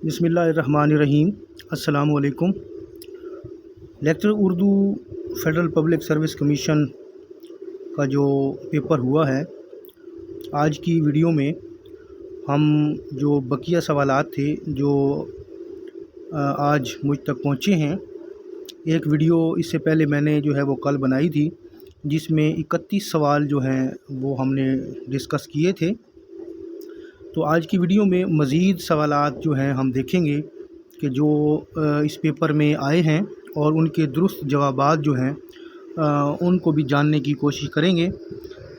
بسم اللہ الرحمن الرحیم۔ السلام علیکم۔ Lecture Urdu federal public service commission کا جو پیپر ہوا ہے، آج کی ویڈیو میں ہم جو بقیہ سوالات تھے جو آج مجھ تک پہنچے ہیں، ایک ویڈیو اس سے پہلے میں نے جو ہے وہ کل بنائی تھی، جس میں 31 سوال جو ہیں وہ ہم نے ڈسکس کیے تھے۔ تو آج کی ویڈیو میں مزید سوالات جو ہیں ہم دیکھیں گے کہ جو اس پیپر میں آئے ہیں، اور ان کے درست جوابات جو ہیں ان کو بھی جاننے کی کوشش کریں گے۔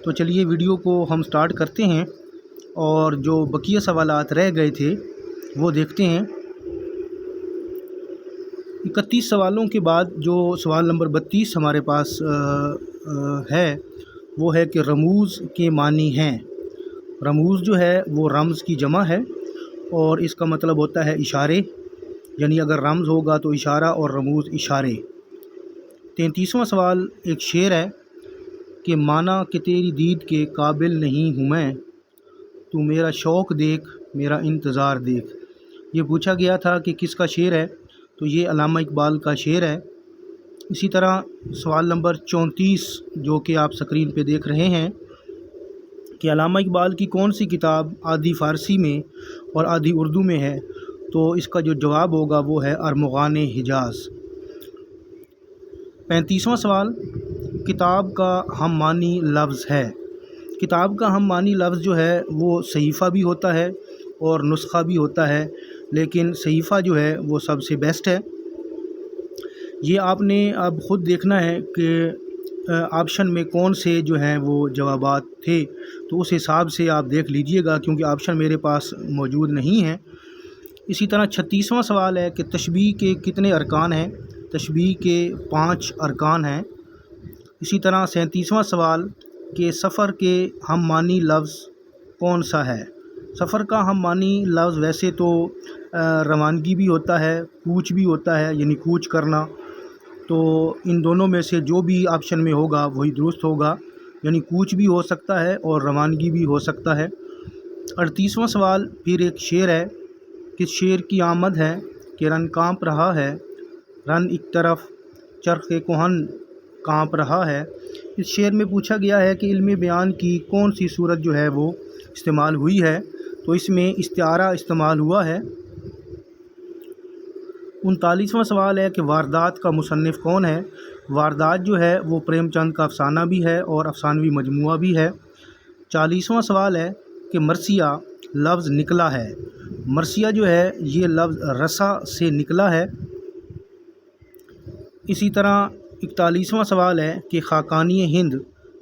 تو چلیے ویڈیو کو ہم سٹارٹ کرتے ہیں، اور جو بقیہ سوالات رہ گئے تھے وہ دیکھتے ہیں۔ 31 سوالوں کے بعد جو سوال نمبر 32 ہمارے پاس ہے وہ ہے کہ رموز کے معنی ہیں۔ رموز جو ہے وہ رمز کی جمع ہے، اور اس کا مطلب ہوتا ہے اشارے، یعنی اگر رمز ہوگا تو اشارہ اور رموز اشارے۔ 33واں سوال ایک شعر ہے کہ مانا کہ تیری دید کے قابل نہیں ہوں میں، تو میرا شوق دیکھ میرا انتظار دیکھ۔ یہ پوچھا گیا تھا کہ کس کا شعر ہے، تو یہ علامہ اقبال کا شعر ہے۔ اسی طرح سوال نمبر 34 جو کہ آپ سکرین پہ دیکھ رہے ہیں کہ علامہ اقبال کی کون سی کتاب آدھی فارسی میں اور آدھی اردو میں ہے، تو اس کا جو جواب ہوگا وہ ہے ارمغان حجاز۔ 35واں سوال کتاب کا ہم معنی لفظ ہے۔ کتاب کا ہم معنی لفظ جو ہے وہ صحیفہ بھی ہوتا ہے اور نسخہ بھی ہوتا ہے، لیکن صحیفہ جو ہے وہ سب سے بیسٹ ہے۔ یہ آپ نے اب خود دیکھنا ہے کہ آپشن میں کون سے جو ہیں وہ جوابات تھے، تو اس حساب سے آپ دیکھ لیجئے گا، کیونکہ آپشن میرے پاس موجود نہیں ہیں۔ اسی طرح 36واں سوال ہے کہ تشبیہ کے کتنے ارکان ہیں۔ تشبیہ کے 5 ارکان ہیں۔ اسی طرح 37واں سوال کہ سفر کے ہم معنی لفظ کون سا ہے۔ سفر کا ہم معنی لفظ ویسے تو روانگی بھی ہوتا ہے، کوچ بھی ہوتا ہے، یعنی کوچ کرنا، تو ان دونوں میں سے جو بھی آپشن میں ہوگا وہی درست ہوگا، یعنی کوچ بھی ہو سکتا ہے اور روانگی بھی ہو سکتا ہے۔ 38واں سوال پھر ایک شعر ہے، کس شعر کی آمد ہے کہ رن کانپ رہا ہے، رن ایک طرف چرخ کہن کانپ رہا ہے۔ اس شعر میں پوچھا گیا ہے کہ علم بیان کی کون سی صورت جو ہے وہ استعمال ہوئی ہے، تو اس میں استعارہ استعمال ہوا ہے۔ 39واں سوال ہے کہ واردات کا مصنف کون ہے۔ واردات جو ہے وہ پریم چند کا افسانہ بھی ہے اور افسانوی مجموعہ بھی ہے۔ 40واں سوال ہے کہ مرثیہ لفظ نکلا ہے۔ مرثیہ جو ہے یہ لفظ رسا سے نکلا ہے۔ اسی طرح 41واں سوال ہے کہ خاقانی ہند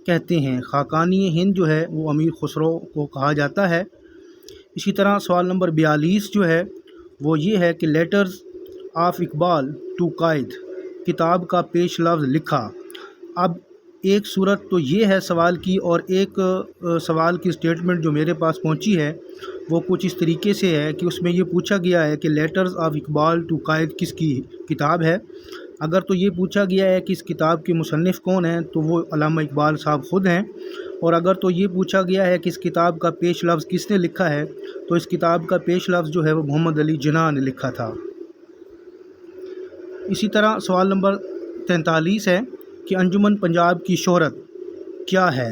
کہتے ہیں۔ خاقانی ہند جو ہے وہ امیر خسرو کو کہا جاتا ہے۔ اسی طرح سوال نمبر 42 جو ہے وہ یہ ہے کہ لیٹرز آف اقبال ٹو قائد کتاب کا پیش لفظ لکھا۔ اب ایک صورت تو یہ ہے سوال کی، اور ایک سوال کی سٹیٹمنٹ جو میرے پاس پہنچی ہے وہ کچھ اس طریقے سے ہے کہ اس میں یہ پوچھا گیا ہے کہ لیٹرز آف اقبال ٹو قائد کس کی کتاب ہے۔ اگر تو یہ پوچھا گیا ہے کہ اس کتاب کے مصنف کون ہیں، تو وہ علامہ اقبال صاحب خود ہیں، اور اگر تو یہ پوچھا گیا ہے کہ اس کتاب کا پیش لفظ کس نے لکھا ہے، تو اس کتاب کا پیش لفظ جو ہے وہ محمد علی جناح نے لکھا تھا۔ اسی طرح سوال نمبر 43 ہے کہ انجمن پنجاب کی شہرت کیا ہے۔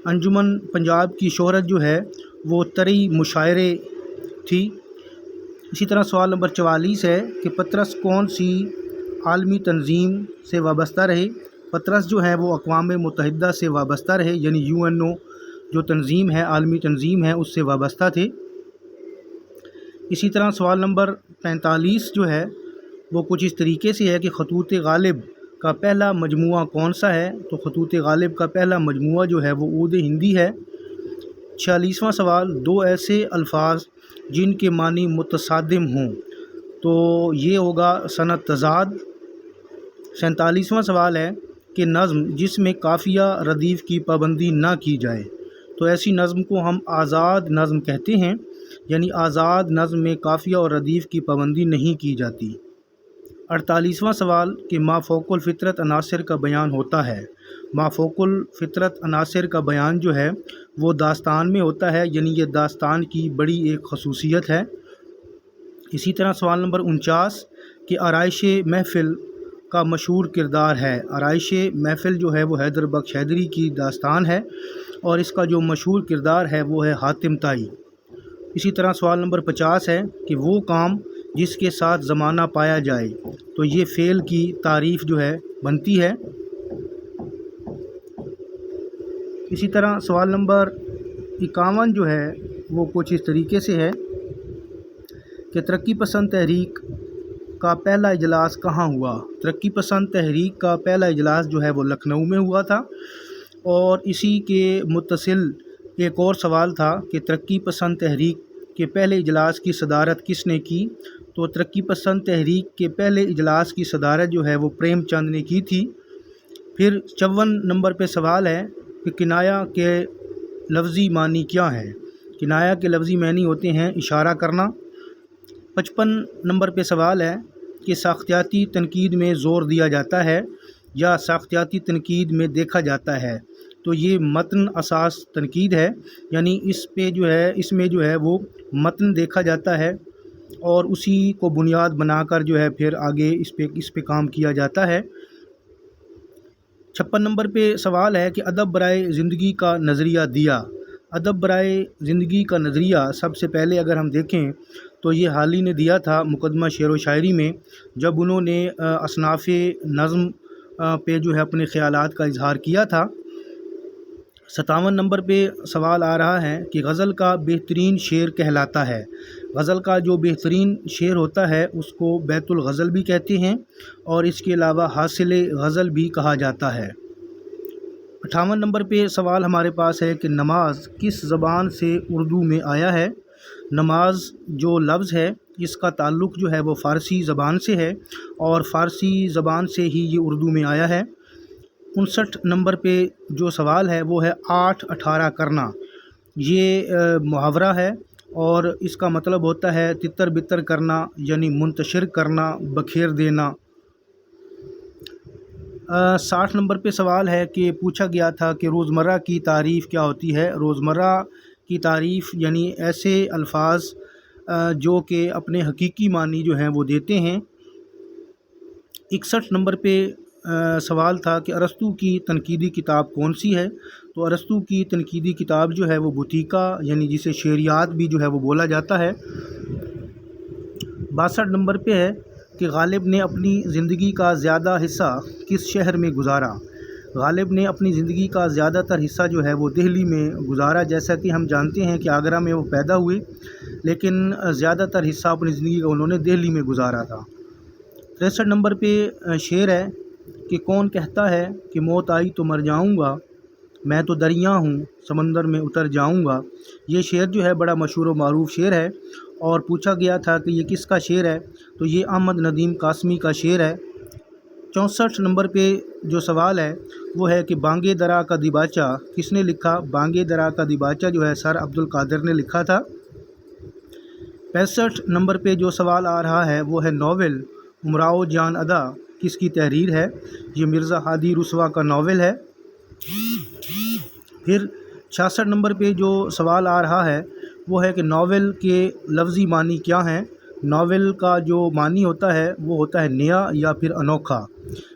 انجمن پنجاب کی شہرت جو ہے وہ طرئی مشاعرے تھی۔ اسی طرح سوال نمبر 44 ہے کہ پطرس کون سی عالمی تنظیم سے وابستہ رہے۔ پطرس جو ہے وہ اقوام متحدہ سے وابستہ رہے، یعنی UNO جو تنظیم ہے، عالمی تنظیم ہے، اس سے وابستہ تھے۔ اسی طرح سوال نمبر 45 جو ہے وہ کچھ اس طریقے سے ہے کہ خطوط غالب کا پہلا مجموعہ کون سا ہے، تو خطوط غالب کا پہلا مجموعہ جو ہے وہ عود ہندی ہے۔ 46واں سوال دو ایسے الفاظ جن کے معنی متصادم ہوں، تو یہ ہوگا صنعت تضاد۔ 47واں سوال ہے کہ نظم جس میں قافیہ ردیف کی پابندی نہ کی جائے، تو ایسی نظم کو ہم آزاد نظم کہتے ہیں، یعنی آزاد نظم میں قافیہ اور ردیف کی پابندی نہیں کی جاتی۔ 48واں سوال کہ ما فوق الفطرت عناصر کا بیان ہوتا ہے۔ ما فوق الفطرت عناصر کا بیان جو ہے وہ داستان میں ہوتا ہے، یعنی یہ داستان کی بڑی ایک خصوصیت ہے۔ اسی طرح سوال نمبر 49 کہ آرائش محفل کا مشہور کردار ہے۔ آرائش محفل جو ہے وہ حیدر بخش حیدری کی داستان ہے اور اس کا جو مشہور کردار ہے وہ ہے حاتم طائی۔ اسی طرح سوال نمبر 50 ہے کہ وہ کام جس کے ساتھ زمانہ پایا جائے، تو یہ فعل کی تعریف جو ہے بنتی ہے۔ اسی طرح سوال نمبر 51 جو ہے وہ کچھ اس طریقے سے ہے کہ ترقی پسند تحریک کا پہلا اجلاس کہاں ہوا؟ ترقی پسند تحریک کا پہلا اجلاس جو ہے وہ لکھنؤ میں ہوا تھا۔ اور اسی کے متصل ایک اور سوال تھا کہ ترقی پسند تحریک کے پہلے اجلاس کی صدارت کس نے کی؟ تو ترقی پسند تحریک کے پہلے اجلاس کی صدارت جو ہے وہ پریم چند نے کی تھی۔ پھر 54 نمبر پہ سوال ہے کہ کنایا کے لفظی معنی کیا ہے؟ کنایا کے لفظی معنی ہوتے ہیں اشارہ کرنا۔ 55 نمبر پہ سوال ہے کہ ساختیاتی تنقید میں زور دیا جاتا ہے یا ساختیاتی تنقید میں دیکھا جاتا ہے؟ تو یہ متن اساس تنقید ہے، یعنی اس میں جو ہے وہ متن دیکھا جاتا ہے اور اسی کو بنیاد بنا کر جو ہے پھر آگے اس پہ کام کیا جاتا ہے۔ 56 نمبر پہ سوال ہے کہ ادب برائے زندگی کا نظریہ دیا۔ ادب برائے زندگی کا نظریہ سب سے پہلے اگر ہم دیکھیں تو یہ حال ہی نے دیا تھا مقدمہ شعر و شاعری میں، جب انہوں نے اصناف نظم پہ جو ہے اپنے خیالات کا اظہار کیا تھا۔ 57 نمبر پہ سوال آ رہا ہے کہ غزل کا بہترین شعر کہلاتا ہے۔ غزل کا جو بہترین شعر ہوتا ہے اس کو بیت الغزل بھی کہتے ہیں اور اس کے علاوہ حاصل غزل بھی کہا جاتا ہے۔ 58 نمبر پہ سوال ہمارے پاس ہے کہ نماز کس زبان سے اردو میں آیا ہے؟ نماز جو لفظ ہے اس کا تعلق جو ہے وہ فارسی زبان سے ہے اور فارسی زبان سے ہی یہ اردو میں آیا ہے۔ 59 نمبر پہ جو سوال ہے وہ ہے 8-18 کرنا۔ یہ محاورہ ہے اور اس کا مطلب ہوتا ہے تتر بتر کرنا، یعنی منتشر کرنا، بکھیر دینا۔ 60 نمبر پہ سوال ہے کہ پوچھا گیا تھا کہ روزمرہ کی تعریف کیا ہوتی ہے؟ روزمرہ کی تعریف یعنی ایسے الفاظ جو کہ اپنے حقیقی معنی جو ہیں وہ دیتے ہیں۔ 61 نمبر پہ سوال تھا کہ ارسطو کی تنقیدی کتاب کون سی ہے؟ تو ارسطو کی تنقیدی کتاب جو ہے وہ بوتیکا، یعنی جسے شعریات بھی جو ہے وہ بولا جاتا ہے۔ 62 نمبر پہ ہے کہ غالب نے اپنی زندگی کا زیادہ حصہ کس شہر میں گزارا؟ غالب نے اپنی زندگی کا زیادہ تر حصہ جو ہے وہ دہلی میں گزارا، جیسا کہ ہم جانتے ہیں کہ آگرہ میں وہ پیدا ہوئے لیکن زیادہ تر حصہ اپنی زندگی کا انہوں نے دہلی میں گزارا تھا۔ 63 نمبر پہ شعر ہے کہ کون کہتا ہے کہ موت آئی تو مر جاؤں گا، میں تو دریا ہوں سمندر میں اتر جاؤں گا۔ یہ شعر جو ہے بڑا مشہور و معروف شعر ہے اور پوچھا گیا تھا کہ یہ کس کا شعر ہے؟ تو یہ احمد ندیم قاسمی کا شعر ہے۔ 64 نمبر پہ جو سوال ہے وہ ہے کہ بانگے درا کا دیباچہ کس نے لکھا؟ بانگے درا کا دیباچہ جو ہے سر عبد القادر نے لکھا تھا۔ 65 نمبر پہ جو سوال آ رہا ہے وہ ہے ناول امراؤ جان ادا کس کی تحریر ہے؟ یہ مرزا ہادی رسوا کا ناول ہے۔ پھر 66 نمبر پہ جو سوال آ رہا ہے وہ ہے کہ ناول کے لفظی معنی کیا ہیں؟ ناول کا جو معنی ہوتا ہے وہ ہوتا ہے نیا یا پھر انوکھا۔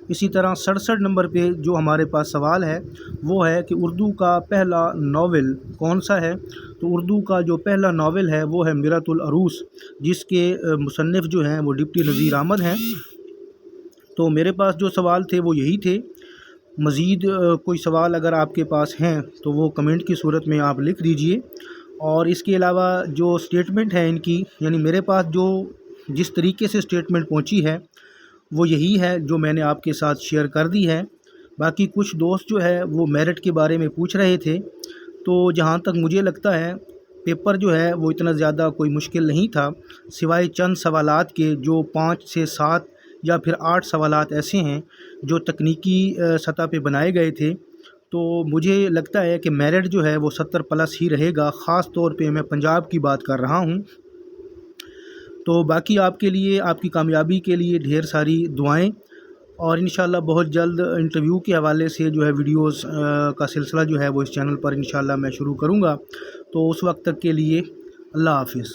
اسی طرح 67 نمبر پہ جو ہمارے پاس سوال ہے وہ ہے کہ اردو کا پہلا ناول کون سا ہے؟ تو اردو کا جو پہلا ناول ہے وہ ہے میرۃ العروس، جس کے مصنف جو ہیں وہ ڈپٹی نذیر احمد ہیں۔ تو میرے پاس جو سوال تھے وہ یہی تھے۔ مزید کوئی سوال اگر آپ کے پاس ہیں تو وہ کمنٹ کی صورت میں آپ لکھ دیجئے، اور اس کے علاوہ جو سٹیٹمنٹ ہے ان کی، یعنی میرے پاس جو جس طریقے سے سٹیٹمنٹ پہنچی ہے وہ یہی ہے جو میں نے آپ کے ساتھ شیئر کر دی ہے۔ باقی کچھ دوست جو ہے وہ میرٹ کے بارے میں پوچھ رہے تھے، تو جہاں تک مجھے لگتا ہے پیپر جو ہے وہ اتنا زیادہ کوئی مشکل نہیں تھا، سوائے چند سوالات کے جو 5 سے 7 یا پھر 8 سوالات ایسے ہیں جو تکنیکی سطح پہ بنائے گئے تھے۔ تو مجھے لگتا ہے کہ میرٹ جو ہے وہ 70+ ہی رہے گا، خاص طور پہ میں پنجاب کی بات کر رہا ہوں۔ تو باقی آپ کے لیے، آپ کی کامیابی کے لیے ڈھیر ساری دعائیں، اور انشاءاللہ بہت جلد انٹرویو کے حوالے سے جو ہے ویڈیوز کا سلسلہ جو ہے وہ اس چینل پر انشاءاللہ میں شروع کروں گا۔ تو اس وقت تک کے لیے اللہ حافظ۔